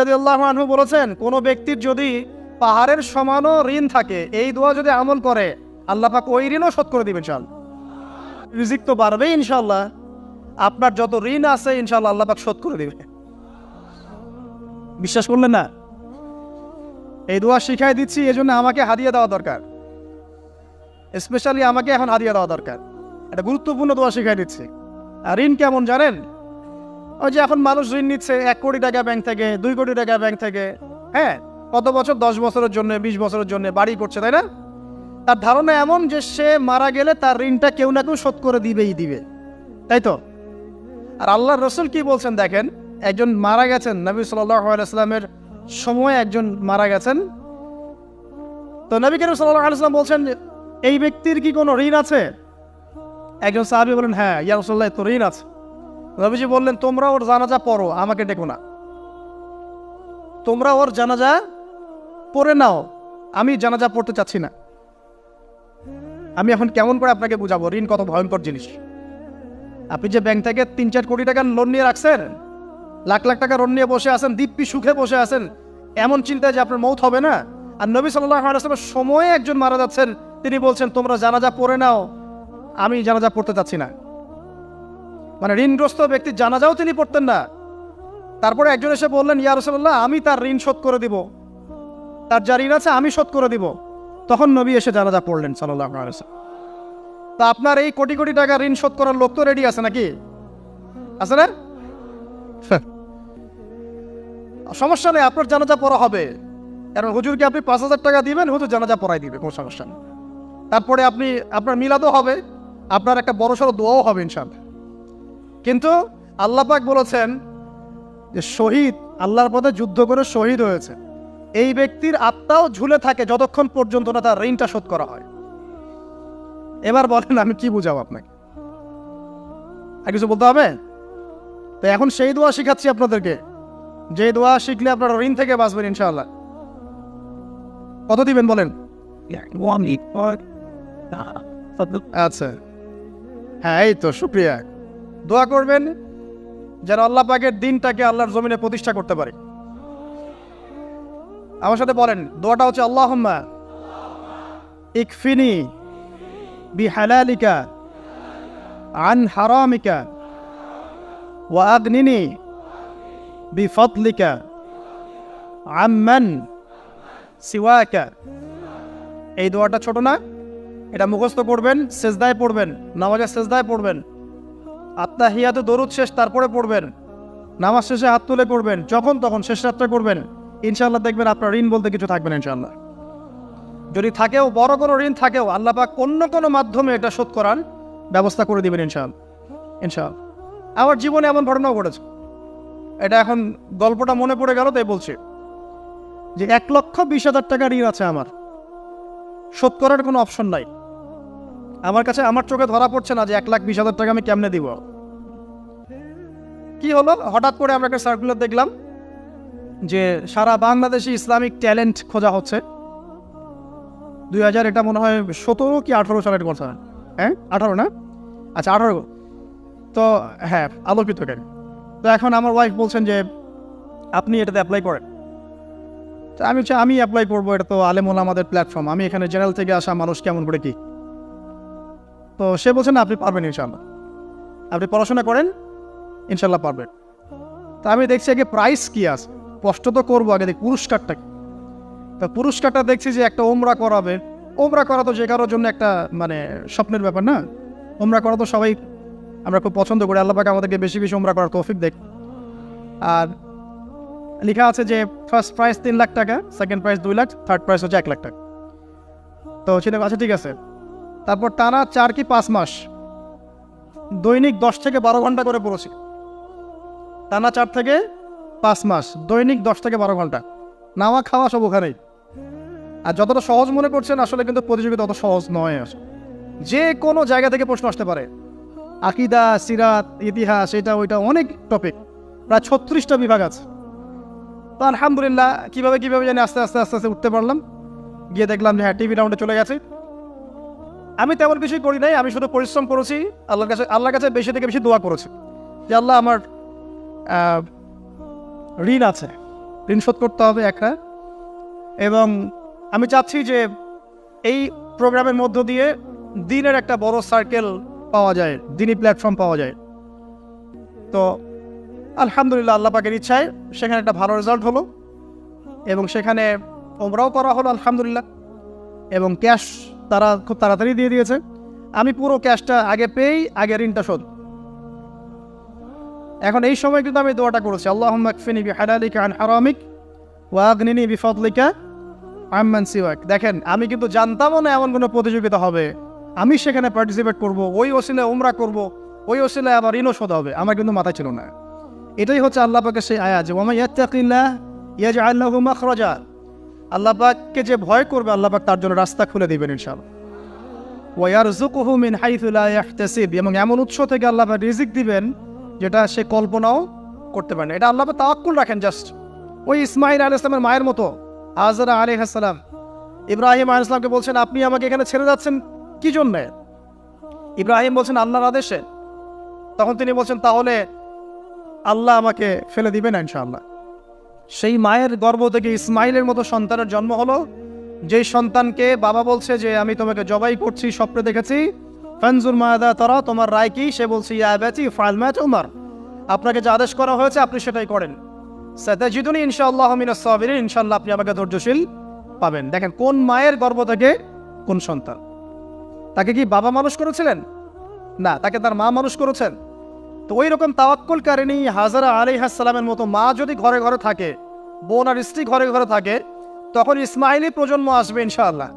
রাদিয়াল্লাহু আনহু বলেছেন, কোনো ব্যক্তির যদি পাহাড়ের সমানও ঋণ থাকে, এই দোয়া যদি আমল করে, আল্লাহ পাক ওই ঋণও শোধ করে দিবেন ইনশাআল্লাহ। রিজিক তো বাড়বে ইনশাআল্লাহ, আপনার যত ঋণ আছে ইনশাআল্লাহ আল্লাহ পাক শোধ করে দিবে। বিশ্বাস করলেন না? এই দোয়া শিখাই দিচ্ছি, এজন্য আমাকে হাদিয়া দেওয়া দরকার, স্পেশালি আমাকে এখন হাদিয়া দেওয়া দরকার। একটা গুরুত্বপূর্ণ দোয়া শিখাই দিচ্ছি। আর ঋণ কেমন জানেন? ওই যে এখন মানুষ ঋণ নিচ্ছে 1 কোটি টাকা ব্যাংক থেকে, 2 কোটি টাকা ব্যাংক থেকে, হ্যাঁ, কত বছর, 10 বছরের জন্য, 20 বছরের জন্য বাড়ি করছে, তাই না? তার ধারণা এমন যে সে মারা গেলে তার ঋণটা কেউ না কেউ শোধ করে দিবে, তাই তো? আর আল্লাহর রাসূল কি বলছেন দেখেন, একজন মারা গেছেন, নবী সাল্লাল্লাহু আলাইহি ওয়াসাল্লামের সময় একজন মারা গেছেন। তো নবী করিম সাল্লাল্লাহু আলাইহি ওয়াসাল্লাম বলছেন, এই ব্যক্তির কি কোনো ঋণ আছে? একজন সাহাবী বলেন, হ্যাঁ ইয়া রাসূলুল্লাহ, তো ঋণ আছে। নবীজি বললেন, তোমরা ওর জানাজা পড়ো, আমাকে ডেকো না। তোমরা ওর জানাজা পড়ে নাও, আমি জানাজা পড়তে চাচ্ছি না। আমি এখন কেমন করে আপনাকে বুঝাবো ঋণ কত ভয়ঙ্কর জিনিস? আপনি যে ব্যাংক থেকে 3-4 কোটি টাকার লোন নিয়ে রাখছেন, লাখ লাখ টাকা লোন নিয়ে বসে আছেন, দিব্যি সুখে বসে আছেন, এমন চিন্তায় যে আপনার মৌত হবে না। আর নবী সাল্লাল্লাহু আলাইহি ওয়াসাল্লামের সময়ে একজন মারা যাচ্ছেন, তিনি বলছেন তোমরা জানাজা পড়ে নাও, আমি জানাজা পড়তে চাচ্ছি না। মানে ঋণগ্রস্ত ব্যক্তির জানাজাও তিনি পড়তেন না। তারপরে একজন এসে বললেন, ইয়া রাসূলুল্লাহ, আমি তার ঋণ শোধ করে দিব, তার যা ঋণ আছে আমি শোধ করে দিব। তখন নবী এসে জানাজা পড়লেন সাল্লাল্লাহু আলাইহি ওয়াসাল্লাম। তা আপনার এই কোটি কোটি টাকা ঋণ শোধ করার লোক তো রেডি আছে নাকি? আছে না? সমস্যা নেই, আপনার জানাজা পড়া হবে। কারণ হুজুরকে আপনি 5,000 টাকা দিবেন, হুজুর জানাজা পড়াই দিবে, কোনো সমস্যা নেই। তারপরে আপনার মিলাদও হবে, আপনার একটা বড়সড় দোয়াও হবে ইনশাআল্লাহ। কিন্তু আল্লাহ পাক বলেছেন যে শহীদ, আল্লাহর পথে যুদ্ধ করে শহীদ হয়েছে, এই ব্যক্তির আত্মাও ঝুলে থাকে যতক্ষণ পর্যন্ত না তার ঋণটা শোধ করা হয়। এবার বলেন আমি কি বুঝাবো আপনাকে? আর কিছু বলতে হবে? তো এখন সেই দোয়া শিখাচ্ছি আপনাদেরকে, যে দোয়া শিখলে আপনারা ঋণ থেকে বাঁচবেন ইনশাআল্লাহ। কত দিবেন বলেন? আচ্ছা, হ্যাঁ, এই তো, শুকরিয়া। দোয়া করবেন যেন আল্লাহ পাকের দিনটাকে আল্লাহর জমিনে প্রতিষ্ঠা করতে পারে। আমার সাথে বলেন, দোয়াটা হচ্ছে, আল্লাহুম্মা ইকফিনি বিহালালিকা আন হারামিকা ওয়া আগনিনি বিফদলিকা আম্মান সিওয়াকা। এই দোয়াটা ছোট না, এটা মুখস্থ করবেন, সেজদায় পড়বেন, নামাজের সেজদায় পড়বেন, আত্তাহিয়াতে দরুদ শেষ তারপরে পড়বেন, নামাজ শেষে হাত তুলে করবেন, যখন তখন শেষ রাত্রে করবেন। ইনশাআল্লাহ দেখবেন আপনার ঋণ বলতে কিছু থাকবে না ইনশাআল্লাহ। যদি থাকেও, বড় কোনো ঋণ থাকেও, আল্লাহ পাক অন্য কোনো মাধ্যমে এটা শোধ করার ব্যবস্থা করে দিবেন ইনশাআল্লাহ। ইনশাআল্লাহ আমার জীবনে এমন ঘটনাও ঘটেছে, এটা এখন গল্পটা মনে পড়ে গেল তাই বলছি, যে 1,20,000 টাকা ঋণ আছে আমার, শোধ করার কোনো অপশন নাই আমার কাছে। আমার চোখে ধরা পড়ছে না যে 1,20,000 টাকা আমি কেমনে দিব। কি হলো, হঠাৎ করে আমরা একটা সার্কুলার দেখলাম যে সারা বাংলাদেশে ইসলামিক ট্যালেন্ট খোঁজা হচ্ছে। 2000 এটা মনে হয় 17 কি 18 সালের কথা, হ্যাঁ 18 না, আচ্ছা 18। তো হ্যাঁ, আলোকিত কেন। তো এখন আমার ওয়াইফ বলছেন যে আপনি এটাতে অ্যাপ্লাই করেন। তো আমি অ্যাপ্লাই করবো, এটা তো আলেমুল আমাদের প্ল্যাটফর্ম, আমি এখানে জেনারেল থেকে আসা মানুষ কেমন করে কি। তো সে বলছেন আপনি পারবেন ইনশাআল্লাহ, আপনি পড়াশোনা করেন, ইনশাআল্লাহ পারবেন। তা আমি দেখছি আগে প্রাইস কি আছে, কষ্ট তো করবো, আগে দেখি পুরস্কারটা কি। তো পুরস্কারটা দেখছি যে একটা ওমরা করাবে। ওমরা করা তো যে কারোর জন্য একটা মানে স্বপ্নের ব্যাপার না। ওমরা করা তো সবাই আমরা খুব পছন্দ করি, আল্লাহ পাক আমাদেরকে বেশি বেশি ওমরা করার তৌফিক দেখ। আর লেখা আছে যে ফার্স্ট প্রাইজ 3 লাখ টাকা, second prize 2 lakh, third prize হচ্ছে 1 লাখ টাকা। তো সেটা আচ্ছা ঠিক আছে। তারপর টানা 4 কি 5 মাস দৈনিক 10 থেকে 12 ঘন্টা করে পড়েছি। টানা 4 থেকে 5 মাস দৈনিক 10 থেকে 12 ঘন্টা, নাওয়া খাওয়া সব ওখানেই। আর যতটা সহজ মনে করছেন আসলে কিন্তু প্রতিযোগিতা অত সহজ নয়। আসলে যে কোনো জায়গা থেকে প্রশ্ন আসতে পারে, আকিদা, সিরাত, ইতিহাস, এটা ওইটা অনেক টপিক, প্রায় 36টা বিভাগ আছে। তো আলহামদুলিল্লাহ কীভাবে জানি আস্তে আস্তে উঠতে পারলাম। গিয়ে দেখলাম যে হ্যাঁ, টিভি রাউন্ডে চলে গেছে। আমি তেমন কিছুই করি নাই, আমি শুধু পরিশ্রম করেছি, আল্লাহর কাছে বেশি থেকে বেশি দোয়া করেছি যে আল্লাহ আমার ঋণ আছে, ঋণ শোধ করতে হবে একটা। এবং আমি চাচ্ছি যে এই প্রোগ্রামের মধ্য দিয়ে দিনের একটা বড় সার্কেল পাওয়া যায়, দিনই প্ল্যাটফর্ম পাওয়া যায়। তো আলহামদুলিল্লাহ আল্লাহ পাকের ইচ্ছায় সেখানে একটা ভালো রেজাল্ট হলো এবং সেখানে ওমরাও করা হলো আলহামদুলিল্লাহ। এবং ক্যাশ তারা খুব তাড়াতাড়ি দিয়ে দিয়েছে। আমি পুরো ক্যাশটা আগে পেয়েই আগে ঋণটা শোধ। এখন এই সময় কিন্তু আমি দোয়াটা করেছি, আল্লাহুম্মা কফিনি বিহালালিকা আন হারামিক ওয়া আগনিনি বিফাদলিকা আম্মান সিওয়াক। দেখেন আমি কিন্তু জানতামও না এমন কোনো প্রতিযোগিতা হবে, আমি সেখানে পার্টিসিপেট করব, ওই ওসিলায় উমরা করব, ওই ওসিলায় আবার ঋণও শোধ হবে, আমার কিন্তু মাথায় ছিল না। এটাই হচ্ছে আল্লাহ পাকের সেই আয়াত যে ওয়া ইয়াত্তাকিল্লাহ ইয়াজআল লাহু মাখরাজা। আল্লাহ পাককে যে ভয় করবে আল্লাহ পাক তার জন্য রাস্তা খুলে দিবেন ইনশাআল্লাহ। ওয়া ইয়ারযুকুহু মিন হাইথু লা ইয়াহতাসিব, এবং এমন উৎস থেকে আল্লাহ পাক রিজিক দিবেন যেটা সে কল্পনাও করতে পারে না। এটা আল্লাহ পাক তাওয়াক্কুল রাখেন জাস্ট। ওই ইসমাঈল আলাইহিস সালামের মায়ের মতো হাজরা আলাইহিস সালাম ইব্রাহিম আলাইহিস সালামকে বলছেন আপনি আমাকে এখানে ছেড়ে যাচ্ছেন কি জন্য? ইব্রাহিম বলছেন আল্লাহর আদেশে। তখন তিনি বলছেন তাহলে আল্লাহ আমাকে ফেলে দিবেন ইনশাআল্লাহ। সেই মায়ের গর্ভ থেকে ইসমাইলের মতো সন্তানের জন্ম হলো, যেই সন্তানকে বাবা বলছে যে আমি তোমাকে জবাই করছি, স্বপ্নে দেখেছি, ফানজুর মাদা তারা, তোমার রায় কি? সে বলছে ইয়া আবাতি ফাআল মা তুমার, আপনাকে যে আদেশ করা হয়েছে আপনি সেটাই করেন। সাতাজিদুনি ইনশাআল্লাহু মিনাস সাবিরিন, ইনশাআল্লাহ আপনি আমাকে ধৈর্যশীল পাবেন। দেখেন কোন মায়ের গর্ভ থেকে কোন সন্তান। তাকে কি বাবা মানুষ করেছিলেন? না, তাকে তার মা মানুষ করেছেন। তো ওই রকম তাওয়াক্কুলকারিনী হাজরা আলাইহিস সালামের মতো মা যদি ঘরে ঘরে থাকে, বোন আর স্ত্রী ঘরে ঘরে থাকে, তখন ইসমাইলি প্রজন্ম আসবে ইনশাআল্লাহ।